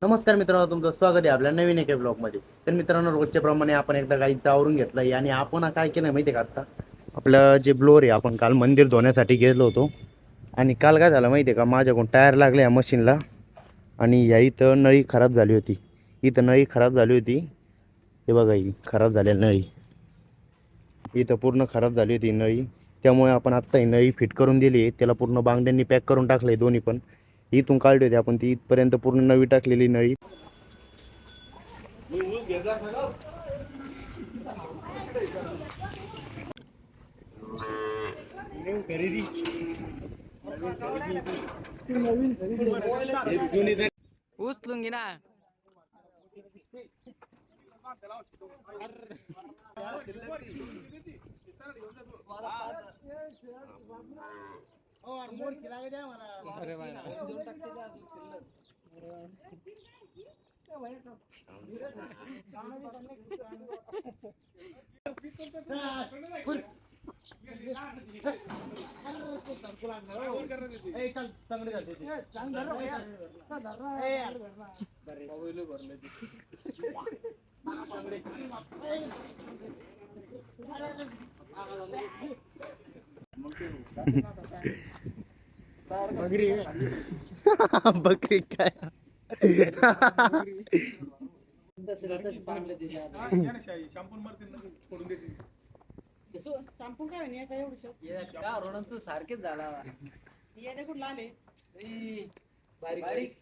नमस्कार मित्रांनो, तुमचं स्वागत आहे आपल्या नवीन एका ब्लॉगमध्ये. तर मित्रांनो, रोजच्या प्रमाणे आपण एकदा गाईचं आवरून घेतलं आणि आपण काय केलं माहिती आहे का? आता आपलं जे ब्लोअर आहे, आपण काल मंदिर धुण्यासाठी गेलो होतो. आणि काल काय झालं माहिती आहे का, माझ्याकडून टायर लागले या मशीनला. आणि या इथं नळी खराब झाली होती. इथं नळी खराब झाली होती. हे बघा, ही खराब झालेली नळी इथं पूर्ण खराब झाली होती नळी. त्यामुळे आपण आत्ता ही नळी फिट करून दिली आहे. त्याला पूर्ण बांगड्यांनी पॅक करून टाकलं आहे दोन्ही पण. इथून काढली होती आपण, ती इथपर्यंत पूर्ण नवी टाकलेली नळी. उचलून घे ना. बकरी काय? शॅम्पू काय नाही काय एवढं तू सारखेच झाला येणे कुठं आले बारीक बारीक.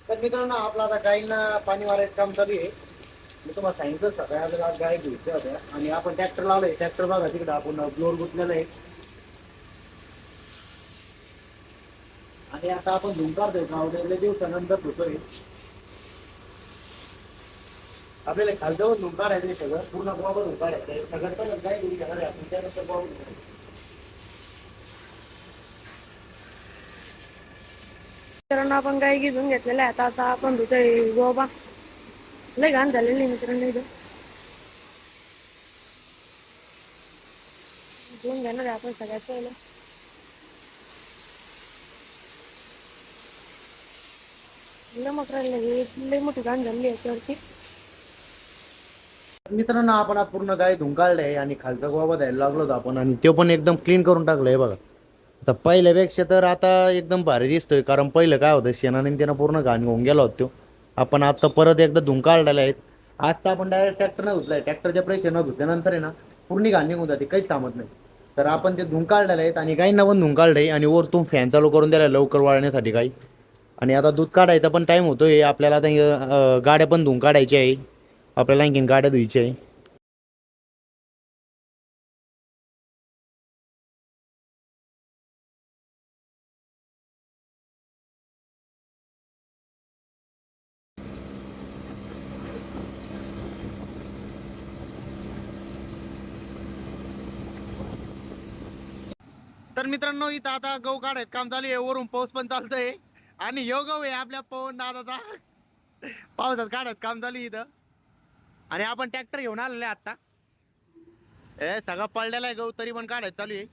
तर मित्रांनो, आपला आता गाईंना पाणी मारायचं काम चालू आहे. मी तुम्हाला सांगितलं सगळ्या आज गाय घ्यायच्या होत्या आणि आपण ट्रॅक्टर लावलाय. ट्रॅक्टर बघा तिकडे आपण ब्लोअर गुतलेला आहे. आणि आता आपण धुवून काढतोय, आवडलेल्या दिवसानंतर धुतोय. आपल्याला खालच्यावर धुवून काढायचं सगळं, पूर्ण बॉबल धुवून काढायचं सगळं. तर गाय घेऊन घेणार आहे आपण, त्यानंतर बॉबल. मित्रांनो, आपण गाय घेऊन घेतलेल्या आहेत. आता आपण धुतोय गोबा. लय घाण झालेली मित्रांनो. इथं धुवून घेणार आहे आपण सगळ्यात पहिलं. नमक राहिलं, लय मोठी घाण झालेली आहे याच्यावरती. मित्रांनो, आपण आज पूर्ण गाय धुवून काढलंय आणि खालचा गोबा द्यायला लागलो होतो आपण, आणि तो पण एकदम क्लीन करून टाकलाय बघा. आता पहिल्यापेक्षा तर आता एकदम भारी दिसतोय, कारण पहिलं काय होतं, शेणाने त्यानं पूर्ण घाण होऊन गेला होता तो. आपण आता परत एकदा धुवून काढलेला आहे. आज तर आपण डायरेक्ट ट्रॅक्टरनं धुतलाय. ट्रॅक्टरच्या प्रेशरनं धुतल्यानंतर आहे ना, पूर्ण घाण निघून जाते, काहीच थांबत नाही. तर आपण ते धुवून काढलेले आहेत आणि गाईंना पण धुवून काढलंय आणि वरतून फॅन चालू करून द्यायला लवकर वाळण्यासाठी गाई. आणि आता दूध काढायचा पण टाईम होतोय आपल्याला. आता गाड्या पण धुवून काढायच्या आहे आपल्याला, आणखीन गाड्या धुवायच्या आहे. तर मित्रांनो, इथं आता गहू काढायचं काम चालू आहे. वरून पाऊस पण चालतोय आणि ह्यो गहू आहे आपल्या पवन दादाचा. पावसात काढायचं काम चालू आहे इथं. आणि आपण ट्रॅक्टर घेऊन आलेलो आहे आता. सगळा पडलेला आहे गहू, तरी पण काढायचं चालू आहे.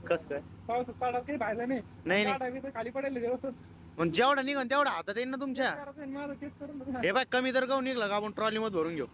कस काय पाऊस पडा काही पाहिलं नाही. नाही नाही, खाली पडेल पण जेवढा निघन तेवढा हातात येईल ना तुमच्या. हे बाय, कमी जर गहू निघला का आपण ट्रॉली मध्ये भरून घेऊ.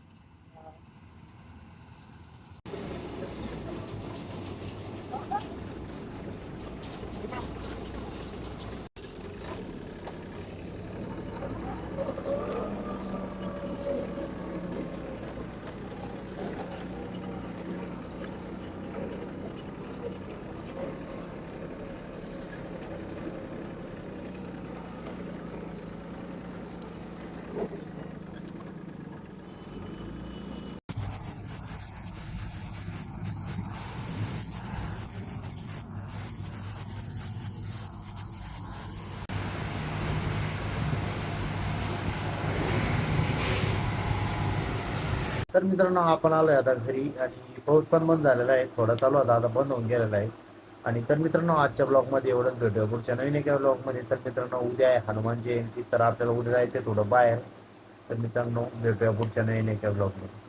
तर मित्रांनो, आपण आलोय आता घरी आणि पाऊस पण बंद झालेला आहे. थोडा चालू होता, आता बंद होऊन गेलेला आहे. आणि तर मित्रांनो, आजच्या ब्लॉगमध्ये एवढंच भेटूया पुढच्या नवीन एका ब्लॉगमध्ये. तर मित्रांनो, उद्या आहे हनुमान जयंती, तर आपल्याला उद्या जायचं थोडं बाहेर. तर मित्रांनो भेटूया पुढच्या नवीन एका ब्लॉगमध्ये.